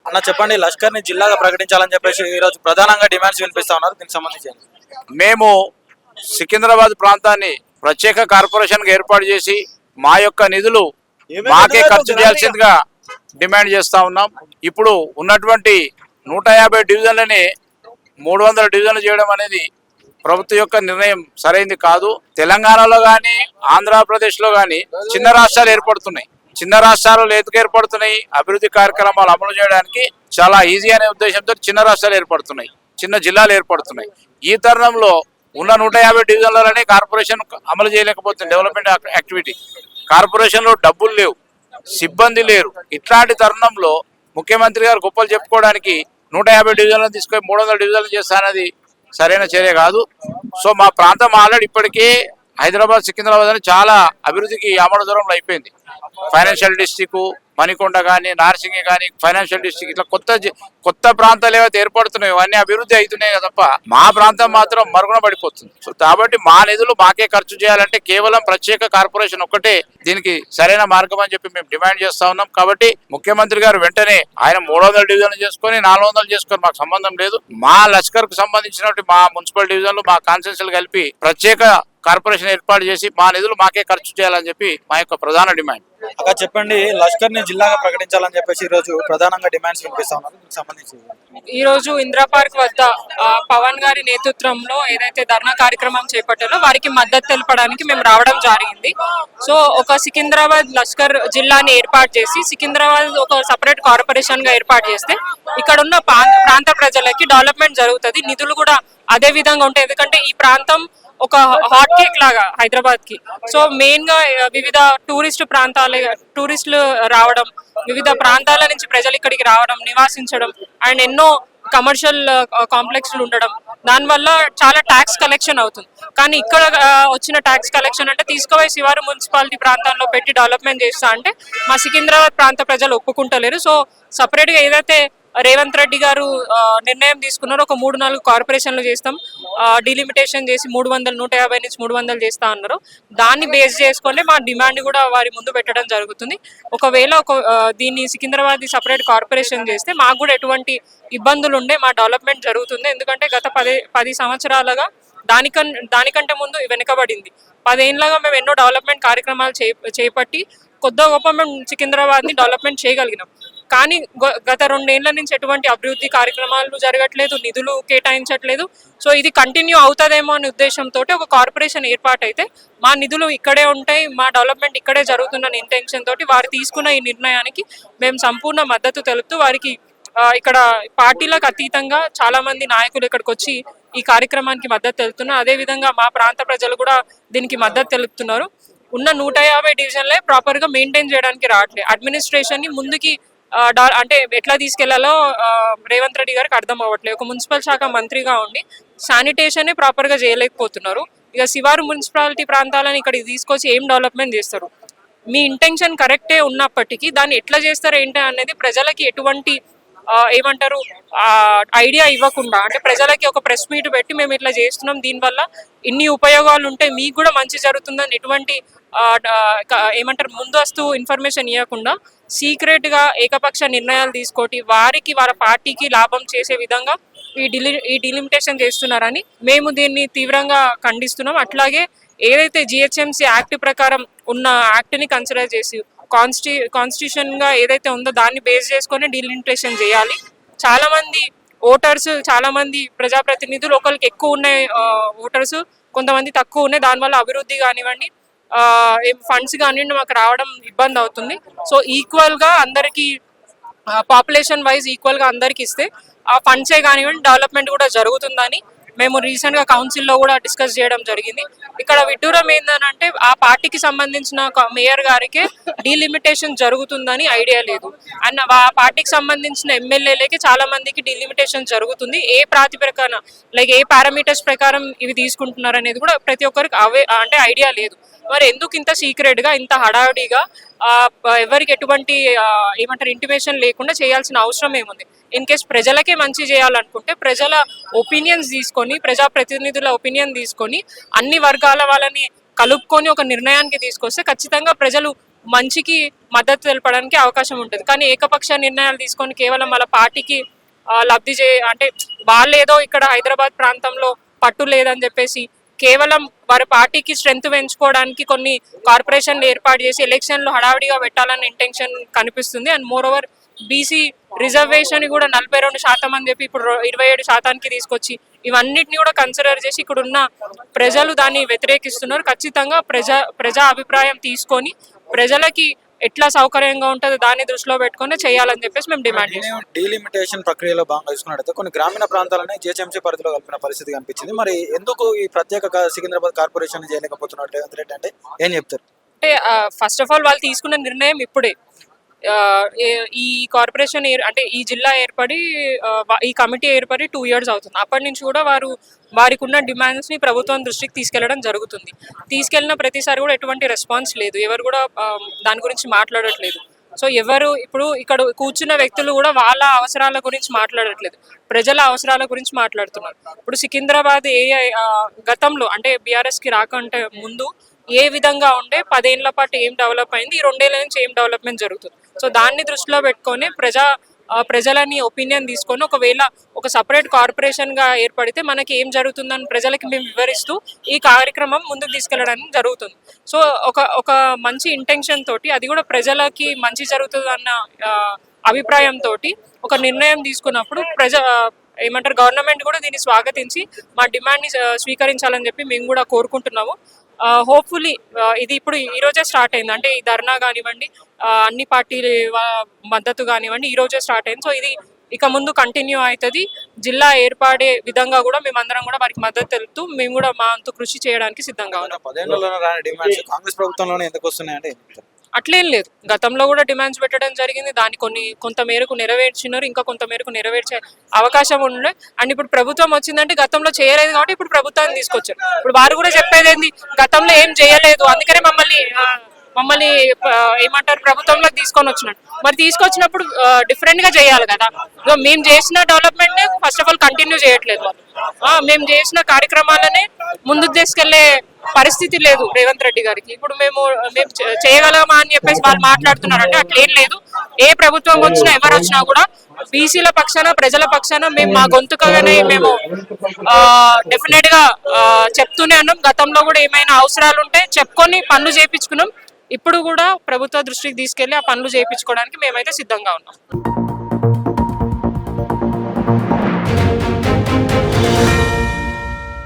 అన్న చెప్పండి, లష్కర్ ని జిల్లాగా ప్రకటించాలని చెప్పేసి ఈ రోజు ప్రధానంగా డిమాండ్స్ వినిపిస్తా ఉన్నారు. దీనికి సంబంధించి మేము సికింద్రాబాద్ ప్రాంతాన్ని ప్రత్యేక కార్పొరేషన్గా ఏర్పాటు చేసి మా యొక్క నిధులు మాకే ఖర్చు చేయాల్సిందిగా డిమాండ్ చేస్తా ఉన్నాం. ఇప్పుడు ఉన్నటువంటి 150 డివిజన్లని 300 డివిజన్లు చేయడం అనేది ప్రభుత్వం యొక్క నిర్ణయం సరైంది కాదు. తెలంగాణలో కానీ ఆంధ్రప్రదేశ్లో కానీ చిన్న రాష్ట్రాలు ఏర్పడుతున్నాయి. చిన్న రాష్ట్రాలు ఎందుకు ఏర్పడుతున్నాయి? అభివృద్ధి కార్యక్రమాలు అమలు చేయడానికి చాలా ఈజీ అనే ఉద్దేశంతో చిన్న రాష్ట్రాలు ఏర్పడుతున్నాయి, చిన్న జిల్లాలు ఏర్పడుతున్నాయి. ఈ తరుణంలో ఉన్న 150 డివిజన్లలోనే కార్పొరేషన్ అమలు చేయలేకపోతుంది. డెవలప్మెంట్ యాక్టివిటీ కార్పొరేషన్లో డబ్బులు లేవు, సిబ్బంది లేరు. ఇట్లాంటి తరుణంలో ముఖ్యమంత్రి గారు గొప్పలు చెప్పుకోవడానికి 150 డివిజన్లను తీసుకొని 300 డివిజన్లు చేస్తానది సరైన చర్య కాదు. సో మా ప్రాంతం ఆల్రెడీ ఇప్పటికే హైదరాబాద్ సికింద్రాబాద్ అని చాలా అభివృద్ధికి ఆమడ దూరంలో అయిపోయింది. ఫైనాన్షియల్ డిస్ట్రిక్ట్ మణికొండ కానీ నార్సింగి కానీ ఫైనాన్షియల్ డిస్ట్రిక్ట్ ఇట్లా కొత్త ప్రాంతాలు ఏవైతే ఏర్పడుతున్నాయో అన్ని అభివృద్ధి అవుతున్నాయి తప్ప మా ప్రాంతం మాత్రం మరుగున పడిపోతుంది. సో కాబట్టి మా నిధులు మాకే ఖర్చు చేయాలంటే కేవలం ప్రత్యేక కార్పొరేషన్ ఒక్కటే దీనికి సరైన మార్గం అని చెప్పి మేము డిమాండ్ చేస్తా ఉన్నాం. కాబట్టి ముఖ్యమంత్రి గారు వెంటనే ఆయన 300 డివిజన్లు చేసుకొని 400 చేసుకొని మాకు సంబంధం లేదు. మా లష్కర్ కు సంబంధించినటువంటి మా మున్సిపల్ డివిజన్లు మా కాన్స్టిట్యూన్సీలు కలిపి ప్రత్యేక కార్పొరేషన్ ఏర్పాటు చేసి మా నిధులు మాకే ఖర్చు చేయాలని చెప్పి మా యొక్క ప్రధాన డిమాండ్. అక్కడ చెప్పండి, లష్కర్ ని జిల్లాగా ప్రకటించాలని చెప్పేసి ఈ రోజు ప్రధానంగా డిమాండ్స్ వినిపిస్తా ఉన్నారు. దీనికి సంబంధించి ఈ రోజు ఇందిరా పార్క్ వద్ద పవన్ గారి నేతృత్వంలో ఏదైతే ధర్నా కార్యక్రమం చేపట్టారో వారికి మద్దతు తెలపడానికి మేము రావడం జరిగింది. సో ఒక సికింద్రాబాద్ లష్కర్ జిల్లాని ఏర్పాటు చేసి సికింద్రాబాద్ ఒక సపరేట్ కార్పొరేషన్ గా ఏర్పాటు చేస్తే ఇక్కడ ఉన్న ప్రాంత ప్రజలకి డెవలప్మెంట్ జరుగుతుంది, నిధులు కూడా అదే విధంగా ఉంటాయి. ఎందుకంటే ఈ ప్రాంతం ఒక హాట్ కేక్ లాగా హైదరాబాద్ కి. సో మెయిన్ గా వివిధ టూరిస్టులు రావడం, వివిధ ప్రాంతాల నుంచి ప్రజలు ఇక్కడికి రావడం, నివాసించడం అండ్ ఎన్నో కమర్షియల్ కాంప్లెక్స్లు ఉండడం, దానివల్ల చాలా ట్యాక్స్ కలెక్షన్ అవుతుంది. కానీ ఇక్కడ వచ్చిన ట్యాక్స్ కలెక్షన్ అంటే తీసుకుపోయి శివారు మున్సిపాలిటీ ప్రాంతాల్లో పెట్టి డెవలప్మెంట్ చేస్తా అంటే మా సికింద్రాబాద్ ప్రాంత ప్రజలు ఒప్పుకుంటలేరు. సో సపరేట్ గా ఏదైతే రేవంత్ రెడ్డి గారు నిర్ణయం తీసుకున్నారు, ఒక 3-4 కార్పొరేషన్లు చేస్తాం, డిలిమిటేషన్ చేసి 150 నుంచి 300 చేస్తా అన్నారు. దాన్ని బేస్ చేసుకొని మా డిమాండ్ కూడా వారి ముందు పెట్టడం జరుగుతుంది. ఒకవేళ దీన్ని సికింద్రాబాద్ సపరేట్ కార్పొరేషన్ చేస్తే మాకు కూడా ఎటువంటి ఇబ్బందులు ఉండే మా డెవలప్మెంట్ జరుగుతుంది. ఎందుకంటే గత 10 సంవత్సరాలుగా దానికంటే ముందు వెనుకబడింది. 10 ఏళ్ళగా మేము ఎన్నో డెవలప్మెంట్ కార్యక్రమాలు చేపట్టి కొద్ది గొప్ప మేము సికింద్రాబాద్ ని డెవలప్మెంట్ చేయగలిగినాం. కానీ గత 2 ఏళ్ల నుంచి ఎటువంటి అభివృద్ధి కార్యక్రమాలు జరగట్లేదు, నిధులు కేటాయించట్లేదు. సో ఇది కంటిన్యూ అవుతుందేమో అనే ఉద్దేశంతో ఒక కార్పొరేషన్ ఏర్పాటైతే మా నిధులు ఇక్కడే ఉంటాయి, మా డెవలప్మెంట్ ఇక్కడే జరుగుతున్న ఇంటెన్షన్ తోటి వారు తీసుకున్న ఈ నిర్ణయానికి మేము సంపూర్ణ మద్దతు తెలుపుతూ వారికి ఇక్కడ పార్టీలకు అతీతంగా చాలా మంది నాయకులు ఇక్కడికి వచ్చి ఈ కార్యక్రమానికి మద్దతు తెలుపుతున్నారు. అదే విధంగా మా ప్రాంత ప్రజలు కూడా దీనికి మద్దతు తెలుపుతున్నారు. ఉన్న 150 డివిజన్లే ప్రాపర్ గా మెయింటైన్ చేయడానికి రావట్లేదు. అడ్మినిస్ట్రేషన్ ని ముందుకి అంటే ఎట్లా తీసుకెళ్లాలో రేవంత్ రెడ్డి గారికి అర్థం అవ్వట్లేదు. ఒక మున్సిపల్ శాఖ మంత్రిగా ఉండి శానిటేషన్ ప్రాపర్ గా చేయలేకపోతున్నారు. ఇక శివారు మున్సిపాలిటీ ప్రాంతాలను ఇక్కడ తీసుకొచ్చి ఏం డెవలప్మెంట్ చేస్తారు? మీ ఇంటెన్షన్ కరెక్టే ఉన్నప్పటికీ దాన్ని ఎట్లా చేస్తారు ఏంటి అనేది ప్రజలకి ఎటువంటి ఏమంటారు ఐడియా ఇవ్వకుండా, అంటే ప్రజలకి ఒక ప్రెస్ మీట్ పెట్టి మేము ఇట్లా చేస్తున్నాం, దీనివల్ల ఇన్ని ఉపయోగాలు ఉంటాయి, మీకు కూడా మంచి జరుగుతుందని ఎటువంటి ఏమంటారు ముందస్తు ఇన్ఫర్మేషన్ ఇవ్వకుండా సీక్రెట్ గా ఏకపక్ష నిర్ణయాలు తీసుకోటి వాళ్ళ పార్టీకి లాభం చేసే విధంగా ఈ డిలిమిటేషన్ చేస్తున్నారని మేము దీన్ని తీవ్రంగా ఖండిస్తున్నాం. అట్లాగే ఏదైతే జిహెచ్ఎంసీ యాక్ట్ ప్రకారం ఉన్న యాక్ట్ ని కన్సిడర్ చేసి కాన్స్టిట్యూషన్ గా ఏదైతే ఉందో దాన్ని బేస్ చేసుకొని డిలిమిటేషన్ చేయాలి. చాలా మంది ఓటర్స్, చాలా మంది ప్రజాప్రతినిధులు, ఒకరికి ఎక్కువ ఉన్నాయి ఓటర్స్, కొంతమంది తక్కువ ఉన్నాయి. దానివల్ల అభివృద్ధి కానివ్వండి, ఫండ్స్ కానివ్వండి మాకు రావడం ఇబ్బంది అవుతుంది. సో ఈక్వల్ గా అందరికి పాపులేషన్ వైజ్ ఈక్వల్ గా అందరికి ఇస్తే ఆ ఫండ్సే కానివ్వండి డెవలప్మెంట్ కూడా జరుగుతుందని మేము రీసెంట్ గా కౌన్సిల్లో కూడా డిస్కస్ చేయడం జరిగింది. ఇక్కడ విడ్డూరం ఏంటంటే ఆ పార్టీకి సంబంధించిన మేయర్ గారికి డీలిమిటేషన్ జరుగుతుందని ఐడియా లేదు. అండ్ ఆ పార్టీకి సంబంధించిన ఎమ్మెల్యేలకి చాలా మందికి డీలిమిటేషన్ జరుగుతుంది. ఏ ప్రాతిపదికన లైక్ ఏ పారామీటర్స్ ప్రకారం ఇవి తీసుకుంటున్నారు అనేది కూడా ప్రతి ఒక్కరికి అంటే ఐడియా లేదు. మరి ఎందుకు ఇంత సీక్రెట్ గా, ఇంత హడావిడిగా ఎవరికి ఎటువంటి ఏమంటారు ఇంటిమేషన్ లేకుండా చేయాల్సిన అవసరం ఏముంది? ఇన్ కేస్ ప్రజలకే మంచి చేయాలనుకుంటే ప్రజల ఒపీనియన్స్ తీసుకొని, ప్రజాప్రతినిధుల ఒపీనియన్ తీసుకొని, అన్ని వర్గాల వాళ్ళని కలుపుకొని ఒక నిర్ణయానికి తీసుకొస్తే ఖచ్చితంగా ప్రజలు మంచికి మద్దతు తెలపడానికి అవకాశం ఉంటుంది. కానీ ఏకపక్ష నిర్ణయాలు తీసుకొని కేవలం వాళ్ళ పార్టీకి లబ్ధి అంటే వాళ్ళేదో ఇక్కడ హైదరాబాద్ ప్రాంతంలో పట్టు లేదని చెప్పేసి కేవలం వారి పార్టీకి స్ట్రెంత్ పెంచుకోవడానికి కొన్ని కార్పొరేషన్లు ఏర్పాటు చేసి ఎలక్షన్లు హడావిడిగా పెట్టాలన్న ఇంటెన్షన్ కనిపిస్తుంది. And more over BC reservation కూడా 42% అని చెప్పి ఇప్పుడు 27% తీసుకొచ్చి ఇవన్నిటిని కూడా కన్సిడర్ చేసి ఇక్కడ ఉన్న ప్రజలు దాన్ని వ్యతిరేకిస్తున్నారు. ఖచ్చితంగా ప్రజా అభిప్రాయం తీసుకొని ప్రజలకి ఎట్లా సౌకర్యంగా ఉంటుందో దాన్ని దృష్టిలో పెట్టుకొని చేయాలని చెప్పేసి మేము డిమాండ్ చేస్తాం. డీలిమిటేషన్ ప్రక్రియలో భాగంగా చూసుకున్నట్టయితే కొన్ని గ్రామీణ ప్రాంతాలని జిహెచ్ఎంసీ పరిధిలో కలిపిన పరిస్థితి కనిపించింది. మరి ఎందుకు ఈ ప్రత్యేక సికింద్రాబాద్ కార్పొరేషన్ చేయలేకపోతున్నారు రేవంత్ రెడ్డి అంటే ఏం చెప్తారు? అంటే ఫస్ట్ ఆఫ్ ఆల్ వాళ్ళు తీసుకున్న నిర్ణయం ఇప్పుడే ఈ కార్పొరేషన్ అంటే ఈ జిల్లా ఏర్పడి ఈ కమిటీ ఏర్పడి 2 years అవుతుంది. అప్పటి నుంచి కూడా వారికి ఉన్న డిమాండ్స్ ని ప్రభుత్వం దృష్టికి తీసుకెళ్లడం జరుగుతుంది. తీసుకెళ్లిన ప్రతిసారి కూడా ఎటువంటి రెస్పాన్స్ లేదు, ఎవరు కూడా దాని గురించి మాట్లాడట్లేదు. సో ఎవరు ఇప్పుడు ఇక్కడ కూర్చున్న వ్యక్తులు కూడా వాళ్ళ అవసరాల గురించి మాట్లాడట్లేదు, ప్రజల అవసరాల గురించి మాట్లాడుతున్నారు. ఇప్పుడు సికింద్రాబాద్ గతంలో అంటే బీఆర్ఎస్ కి రాకంటే ముందు ఏ విధంగా ఉండే 10 ఏళ్ల పాటు ఏం డెవలప్ అయింది, ఈ 2 ఏళ్ల నుంచి ఏం డెవలప్మెంట్ జరుగుతుంది. సో దాన్ని దృష్టిలో పెట్టుకొని ప్రజలని ఒపీనియన్ తీసుకొని ఒకవేళ ఒక సపరేట్ కార్పొరేషన్ గా ఏర్పడితే మనకి ఏం జరుగుతుందని ప్రజలకి మేము వివరిస్తూ ఈ కార్యక్రమం ముందుకు తీసుకెళ్లడానికి జరుగుతుంది. సో ఒక మంచి ఇంటెన్షన్ తోటి, అది కూడా ప్రజలకి మంచి జరుగుతుంది అన్న అభిప్రాయంతో ఒక నిర్ణయం తీసుకున్నప్పుడు గవర్నమెంట్ కూడా దీన్ని స్వాగతించి మా డిమాండ్ ని స్వీకరించాలని చెప్పి మేము కూడా కోరుకుంటున్నాము. హోప్ఫుల్లీ ఇది ఇప్పుడు ఈ రోజే స్టార్ట్ అయింది, అంటే ఈ ధర్నా కానివ్వండి, అన్ని పార్టీల మద్దతు కానివ్వండి ఈ రోజే స్టార్ట్ అయింది. సో ఇది ఇక ముందు కంటిన్యూ అవుతుంది. జిల్లా ఏర్పడే విధంగా కూడా మేమందరం కూడా వారికి మద్దతు తెలుపుతూ మేము కూడా మా అంతు కృషి చేయడానికి సిద్ధంగా ఉన్నాం. 10 ఏళ్లలో రాని డిమాండ్స్ కాంగ్రెస్ ప్రభుత్వంలోనే ఎందుకు వస్తున్నాయంటే అట్లేం లేదు, గతంలో కూడా డిమాండ్స్ పెట్టడం జరిగింది, దాన్ని కొంత మేరకు నెరవేర్చినారు, ఇంకా కొంత మేరకు నెరవేర్చే అవకాశం ఉండే. అండ్ ఇప్పుడు ప్రభుత్వం వచ్చిందంటే గతంలో చేయలేదు కాబట్టి ఇప్పుడు ప్రభుత్వాన్ని తీసుకొచ్చారు. ఇప్పుడు వారు కూడా చెప్పేది ఏంది, గతంలో ఏం చేయలేదు అందుకనే మమ్మల్ని ఏమంటారు ప్రభుత్వంలోకి తీసుకొని వచ్చినట్టు. మరి తీసుకొచ్చినప్పుడు డిఫరెంట్ గా చేయాలి కదా. మేము చేసిన development first of all continue చేయట్లేదు వాళ్ళు. మేము చేసిన కార్యక్రమాలనే ముందుకు తీసుకెళ్లే పరిస్థితి లేదు రేవంత్ రెడ్డి గారికి. ఇప్పుడు మేము చేయగలమా అని చెప్పేసి వాళ్ళు మాట్లాడుతున్నారు, అంటే అట్లేం లేదు. ఏ ప్రభుత్వం వచ్చినా ఎవరు వచ్చినా కూడా బీసీల పక్షాన ప్రజల పక్షాన మేము మా గొంతుకగానే మేము డెఫినెట్ గా చెప్తూనే ఉన్నాం. గతంలో కూడా ఏమైనా అవసరాలు ఉంటే చెప్పుకొని పనులు చేయించుకున్నాం. ఇప్పుడు కూడా ప్రభుత్వ దృష్టికి తీసుకెళ్లి ఆ పనులు చేయించుకోవడానికి మేమైతే సిద్ధంగా ఉన్నాం.